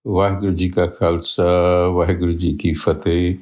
Waheguru Ji Ka Khalsa, Waheguru Ji Ki Fateh.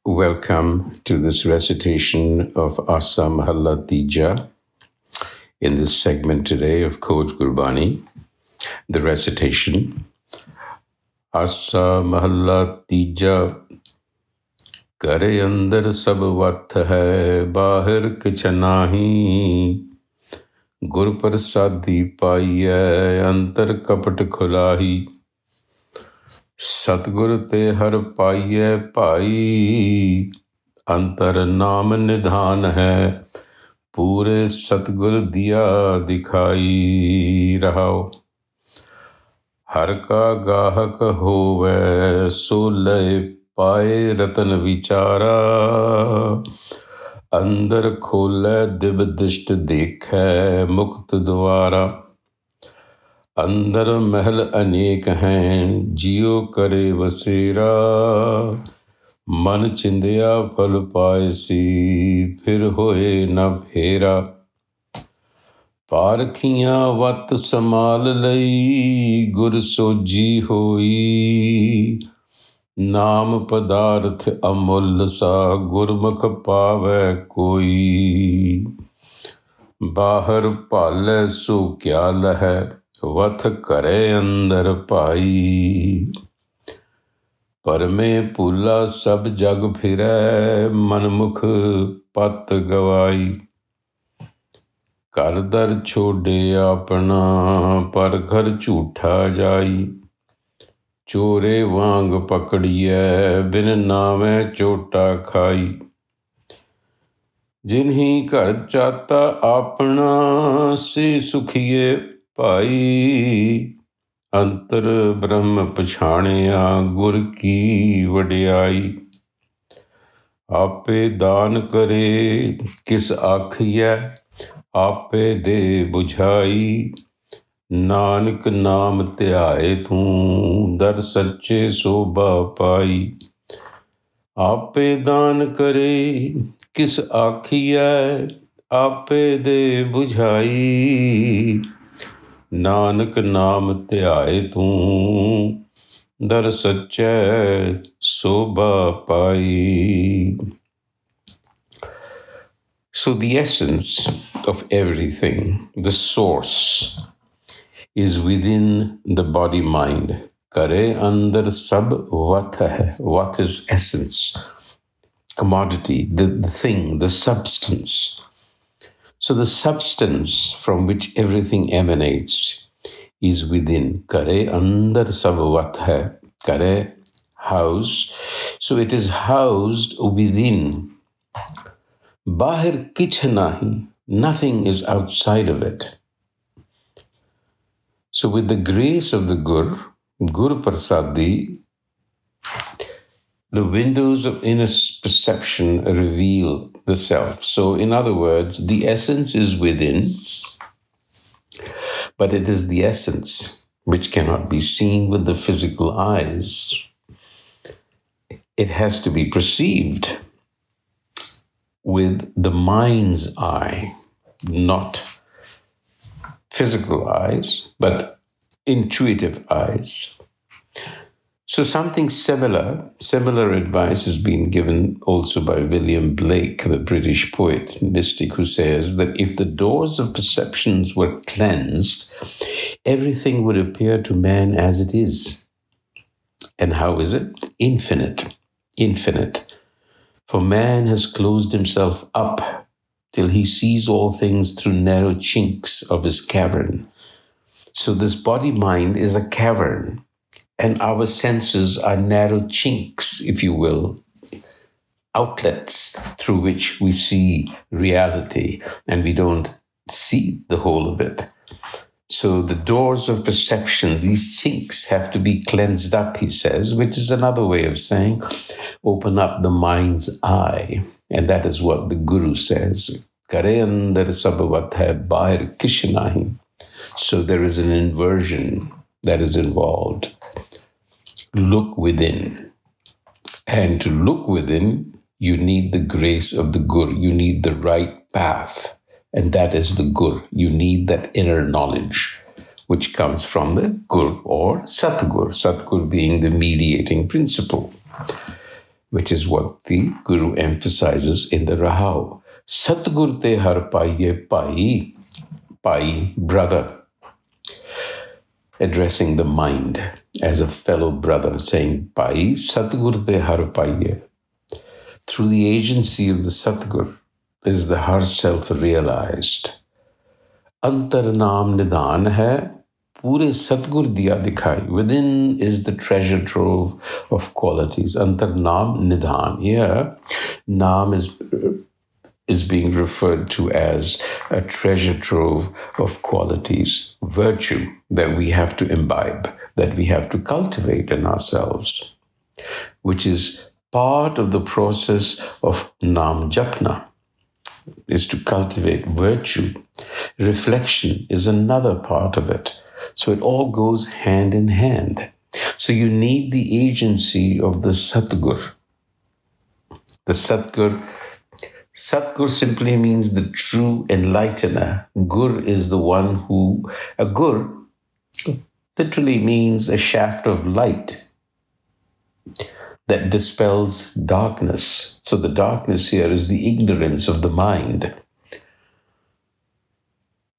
Welcome to this recitation of Asa Mahalla Tija in this segment today of Code Gurbani. The recitation, Asa Mahalla Tija, Gharai Andar Sabh Vath hai, Bahar kich nahi, Gur Prasadi paiye, Antar kapat khulahi, सतगुर ते हर पाइये भाई अंतर नाम निधान है पूरे सतगुर दिया दिखाई रहाओ हर का गाहक होवे सो लय पाए रतन विचारा अंदर खोले दिव दिष्ट देखे मुक्त द्वारा अंदर महल अनेक हैं जियो करे बसेरा मन चिंदिया फल पायसी फिर होए न फेरा पारखियां वत समाल लई गुर सोजी होई नाम पदार्थ अमुल सा गुरमुख पावै कोई बाहर भाले सो क्या लहै वथ करे अंदर पाई पर में भूला सब जग फिरै मनमुख पत गवाई घर दर छोड़े अपना पर घर झूठा जाई चोरे वांग पकड़िए बिन नावे चोटा खाई जिन्ही घर चाता अपना से सुखिए भाई अंतर ब्रह्म पछाणिया गुर की वडियाई आपे दान करे किस आखिया आपे दे बुझाई नानक नाम ध्याए तू दर सच्चे शोभा पाई आपे दान करे किस आखिया आपे दे बुझाई नानक नाम ध्याए तू दर सच्चै शोभा पाई. So the essence of everything, the source, is within the body mind. Gharai Andar Sabh Vath hai. Vath is essence, commodity, the thing, the substance. So the substance from which everything emanates is within. Gharai Andar Sabh Vath hai. Gharai, house. So it is housed within. Bahir kich nahi. Nothing is outside of it. So with the grace of the Gur Prasadi, the windows of inner perception reveal the self. So in other words, the essence is within, but it is the essence which cannot be seen with the physical eyes. It has to be perceived with the mind's eye, not physical eyes, but intuitive eyes. So something similar advice has been given also by William Blake, the British poet, mystic, who says that if the doors of perceptions were cleansed, everything would appear to man as it is. And how is it? Infinite. For man has closed himself up till he sees all things through narrow chinks of his cavern. So this body-mind is a cavern, and our senses are narrow chinks, if you will, outlets through which we see reality, and we don't see the whole of it. So the doors of perception, these chinks have to be cleansed up, he says, which is another way of saying open up the mind's eye. And that is what the Guru says. Gharai Andar Sabh Vath hai, Bahir kish nahi. So there is an inversion that is involved. Look within. And to look within, you need the grace of the Gur. You need the right path. And that is the Gur. You need that inner knowledge, which comes from the Gur or Satgur, Satgur being the mediating principle, which is what the Guru emphasizes in the Rahau. Satgur te har paiye pai, pai, brother, addressing the mind as a fellow brother, saying, Pai, Satgur te har paiye. Through the agency of the Satgur is the har self realized. Antar naam nidhan hai, pure Satgur diya dikhai. Within is the treasure trove of qualities. Antar naam nidhan. Here, naam is being referred to as a treasure trove of qualities, virtue that we have to imbibe, that we have to cultivate in ourselves, which is part of the process of Nam Japna, is to cultivate virtue. Reflection is another part of it. So it all goes hand in hand. So you need the agency of the Satgur. The Satgur simply means the true enlightener. Gur is the one who, a Gur literally means a shaft of light that dispels darkness. So the darkness here is the ignorance of the mind.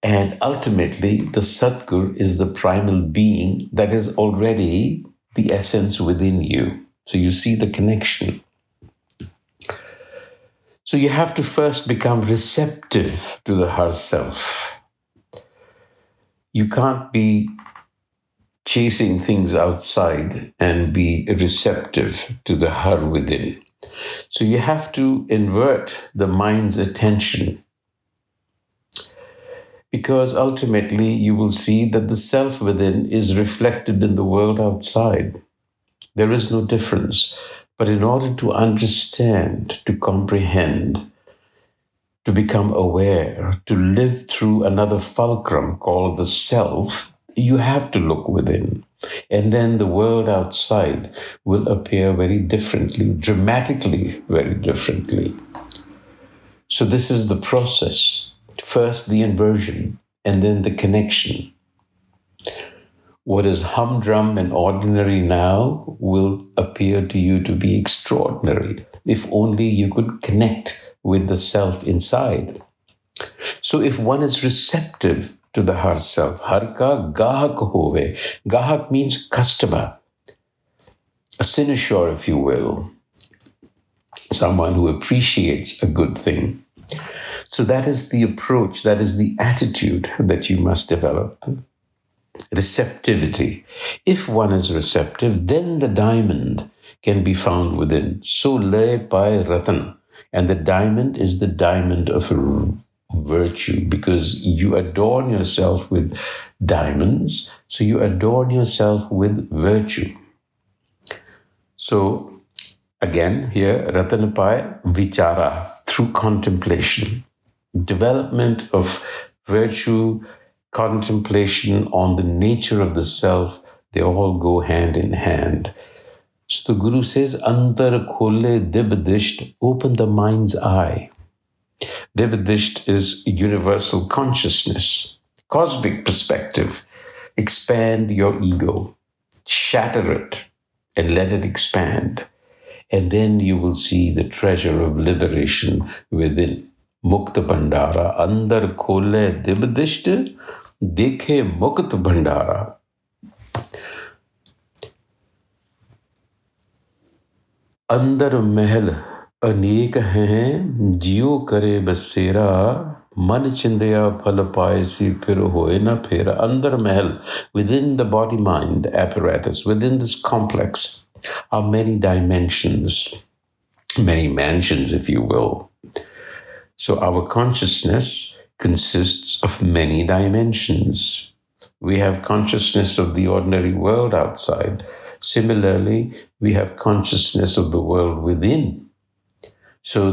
And ultimately, the Satgur is the primal being that is already the essence within you. So you see the connection. So you have to first become receptive to the Har Self. You can't be chasing things outside and be receptive to the Har within. So you have to invert the mind's attention, because ultimately you will see that the self within is reflected in the world outside. There is no difference. But in order to understand, to comprehend, to become aware, to live through another fulcrum called the self, you have to look within. And then the world outside will appear very differently, dramatically very differently. So this is the process. First the inversion, and then the connection. What is humdrum and ordinary now will appear to you to be extraordinary, if only you could connect with the self inside. So if one is receptive to the Har Self, Har ka gahak hove. Gahak means customer, a cynosure, if you will, someone who appreciates a good thing. So that is the approach, that is the attitude that you must develop. Receptivity. If one is receptive, then the diamond can be found within. So le pai ratan. And the diamond is the diamond of virtue, because you adorn yourself with diamonds. So you adorn yourself with virtue. So again, here, ratan pai vichara, through contemplation. Development of virtue, contemplation on the nature of the self, they all go hand in hand. So the Guru says, Andar khole dibdisht, open the mind's eye. Dibdisht is universal consciousness, cosmic perspective. Expand your ego, shatter it, and let it expand. And then you will see the treasure of liberation within. Mukta Bhandara, Andar khole dibdisht, dekhe Mukta Bhandara. अंदर महल अनेक हैं, जियो करे बसेरा, मन चिंदया फल पाए सी फिर होए न फेरा. Andar mahal, within the body mind apparatus, within this complex, are many dimensions, many mansions, if you will. So our consciousness consists of many dimensions. We have consciousness of the ordinary world outside. Similarly, we have consciousness of the world within. So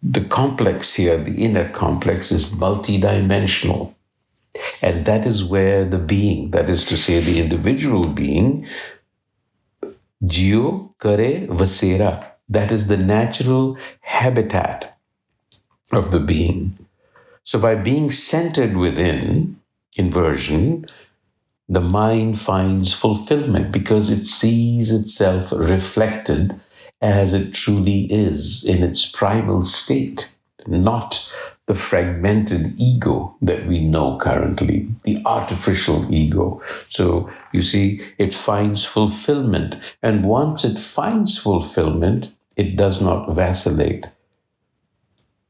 the complex here, the inner complex, is multidimensional. And that is where the being, that is to say the individual being, Jio Kare Vasera, that is the natural habitat of the being. So by being centered within, inversion, the mind finds fulfillment because it sees itself reflected as it truly is in its primal state, not the fragmented ego that we know currently, the artificial ego. So you see, it finds fulfillment. And once it finds fulfillment, it does not vacillate.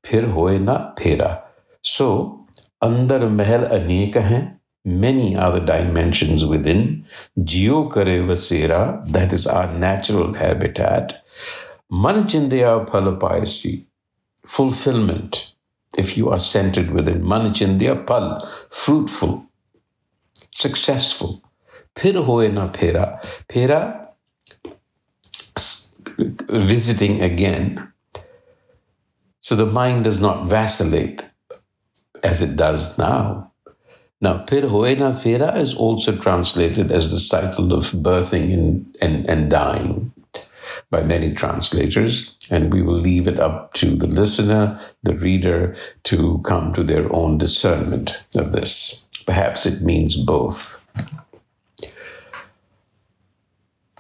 फिर होए ना फेरा. So, अंदर महल अनेक हैं. Many are the dimensions within. Jio kare vasera, that is our natural habitat. Man chindya phala payasi, fulfillment. If you are centered within man chindya phal, fruitful, successful. Phir hoye na phera. Phera, visiting again. So the mind does not vacillate as it does now. Now, Phir Hoye Na Phera is also translated as the cycle of birthing and dying by many translators, and we will leave it up to the listener, the reader, to come to their own discernment of this. Perhaps it means both.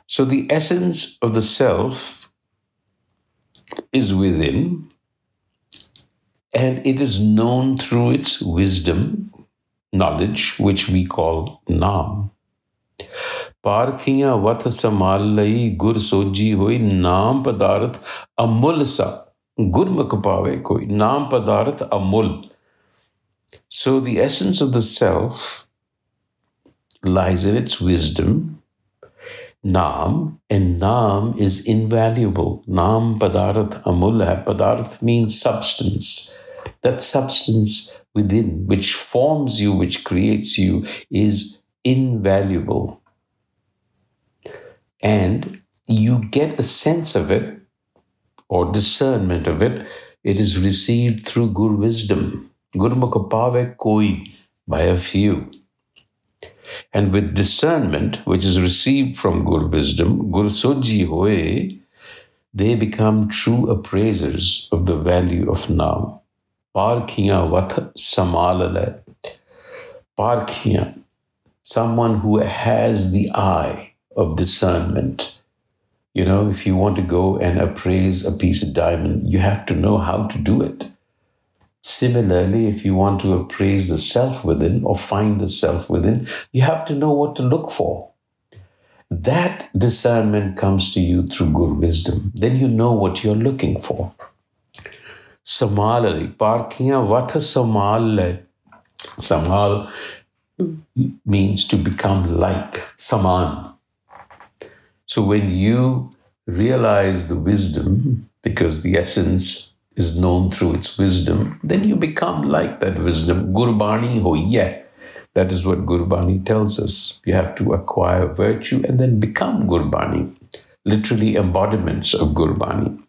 So the essence of the self is within, and it is known through its wisdom, knowledge, which we call Naam. Parkhiya vath samal lai gur soji hoi naam padarth amul sa. Gurmukh pave koi. Naam padarth amul. So the essence of the self lies in its wisdom, Naam, and Naam is invaluable. Naam padarth amul hai. Padarth means substance. That substance within, which forms you, which creates you, is invaluable. And you get a sense of it or discernment of it. It is received through Gur wisdom. Gurmukh pave koi, by a few. And with discernment, which is received from Gur wisdom, Gur soji hoye, they become true appraisers of the value of Naam. Parkhiya vath samalale. Parkhiya, someone who has the eye of discernment. You know, if you want to go and appraise a piece of diamond, you have to know how to do it. Similarly, if you want to appraise the self within or find the self within, you have to know what to look for. That discernment comes to you through Gur wisdom. Then you know what you're looking for. Samalali, parkhiya vath samal. Samal means to become like, saman. So when you realize the wisdom, because the essence is known through its wisdom, then you become like that wisdom. Gurbani hoye. That is what Gurbani tells us. You have to acquire virtue and then become Gurbani. Literally embodiments of Gurbani.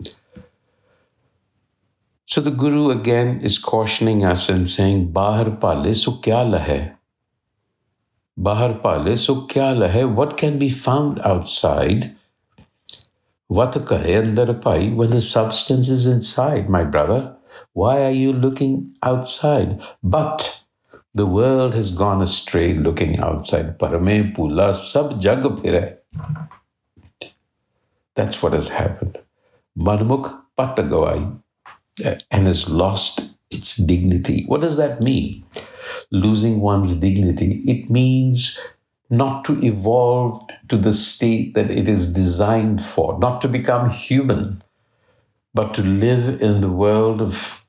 So the Guru again is cautioning us and saying, Bahar pale so kya lahe? Bahar pale so kya lahe? What can be found outside? Vat kare andar pai, when the substance is inside, my brother. Why are you looking outside? But the world has gone astray looking outside. Parame pula sab jag phire. That's what has happened. Manmukh pat gawai. And has lost its dignity. What does that mean? Losing one's dignity. It means not to evolve to the state that it is designed for, not to become human, but to live in the world of,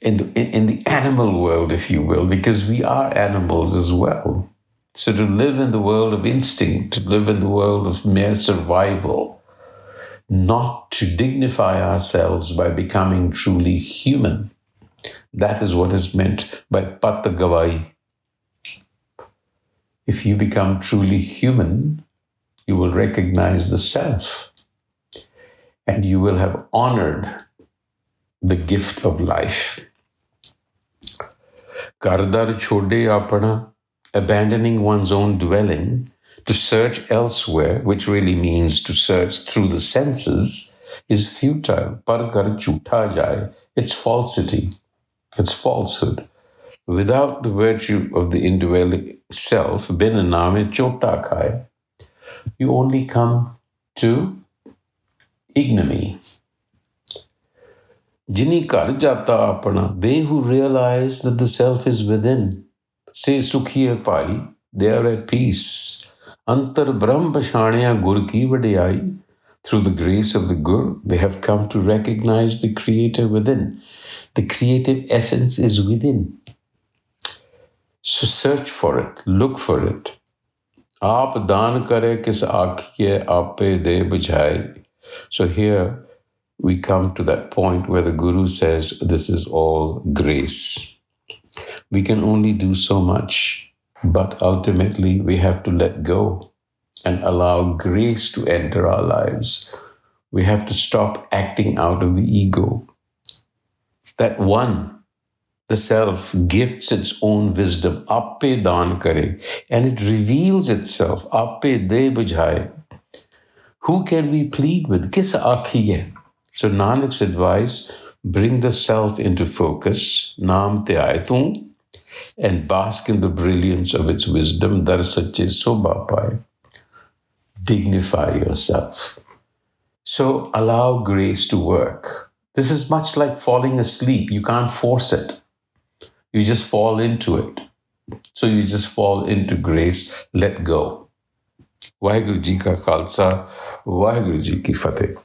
in the animal world, if you will, because we are animals as well. So to live in the world of instinct, to live in the world of mere survival, not to dignify ourselves by becoming truly human. That is what is meant by Patta Gawai. If you become truly human, you will recognize the self and you will have honored the gift of life. Kardar chode apana, abandoning one's own dwelling, to search elsewhere, which really means to search through the senses, is futile. Par kar jhutha jaye. It's falsity. It's falsehood. without the virtue of the indwelling self, bin name chota khai, you only come to ignominy. Jini kar jata apana, they who realize that the self is within, say sukhiye pai, they are at peace. Antar Brahm Bashaniya Gur ki vadiyai, through the grace of the Guru, they have come to recognize the Creator within. The creative essence is within. So search for it, look for it. Aap daan kare kis aakhiye aape de bujhai. So here we come to that point where the Guru says this is all grace. We can only do so much, but ultimately we have to let go and allow grace to enter our lives. We have to stop acting out of the ego. That one, the self, gifts its own wisdom, appe daan kare, and it reveals itself, appe de bujhai. Who can we plead with? Kis aakhiye? So Nanak's advice, bring the self into focus, naam te aaye tu, and bask in the brilliance of its wisdom, dar sache sobha paye. Dignify yourself. So allow grace to work. This is much like falling asleep. You can't force it. You just fall into it. So you just fall into grace. Let go. Waheguru Ji ka Khalsa, Waheguru Ji ki Fateh.